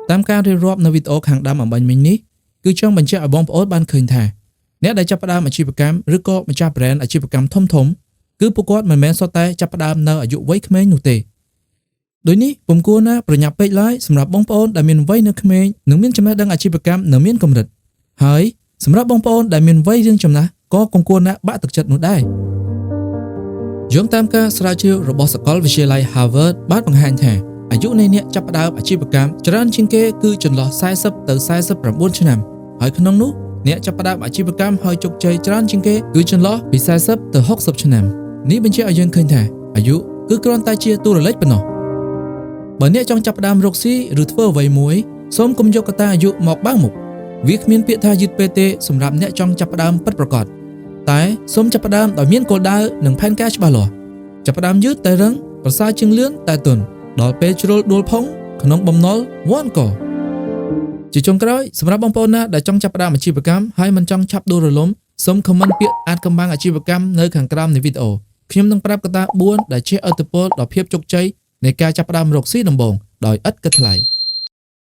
តាមការរៀបរាប់នៅវីដេអូខាងដើមអំបញ្ញមិញនេះគឺចង់បញ្ជាក់ឲ្យបងប្អូនបានឃើញថាអ្នកដែលចាប់ផ្ដើមអាជីវកម្មឬក៏ម្ចាស់ brand អាជីវកម្មធំគឺពួកគាត់មិនមែនសុទ្ធតែចាប់ផ្ដើមនៅអាយុវ័យក្មេងនោះទេដូចនេះពុំគួរណាប្រញាប់ពេកឡើយសម្រាប់បងប្អូនដែលមានវ័យនៅក្មេងនិងមានចំណេះដឹងអាជីវកម្មនៅមានកម្រិតហើយសម្រាប់បងប្អូនដែលមានវ័យរៀងចំណាស់ក៏កុំគួរណាបាក់ទឹកចិត្តនោះដែរយោងតាមការស្រាវជ្រាវរបស់សាកលវិទ្យាល័យ Harvard បានបង្ហាញថាអាយុនៃអ្នកចាប់ផ្ដើមអាជីវកម្មច្រើនជាងគេគឺចន្លោះ40ទៅ49ឆ្នាំហើយក្នុងនោះអ្នកចាប់ផ្ដើមអាជីវកម្មហើយជោគជ័យច្រើនជាងគេគឺចន្លោះពី40ទៅ60ឆ្នាំនេះបញ្ជាក់ឲ្យយើងឃើញថាអាយុគឺគ្រាន់តែជាតួលេខប៉ុណ្ណោះបើអ្នកចង់ចាប់ផ្ដើមរកស៊ីឬធ្វើអ្វីមួយសូមកុំយកកត្តាអាយុមកបាំងមុខវាគ្មានពាក្យថាយឺតពេកទេសម្រាប់អ្នកចង់ចាប់ផ្ដើមពិតប្រាកដតែសូមចាប់ផ្ដើមដោយមានគោលដៅនិងផែនការច្បាស់លាស់ចាប់ផ្ដើមយឺតតែរឹងប្រសើរជាងលឿនតែទន់ដល់ពេលជ្រុលដួលផុងក្នុងបំណុលវាន់កជាចុងក្រោយសម្រាប់បងប្អូនណាដែលចង់ចាប់ផ្ដើមអាជីវកម្មហើយមិនចង់ឆាប់ដួលរលំសូមខមមិនពាក្យអាចកំបាំងអាជីវកម្មនៅខាងក្រោមនៃវីដេអូខ្ញុំនឹងប្រាប់កត្តា4ដែលជះឥទ្ធិពលដល់ភាពជោគជ័យនៃការចាប់ផ្ដើមរកស៊ីដំបូងដោយឥតគិតថ្លៃ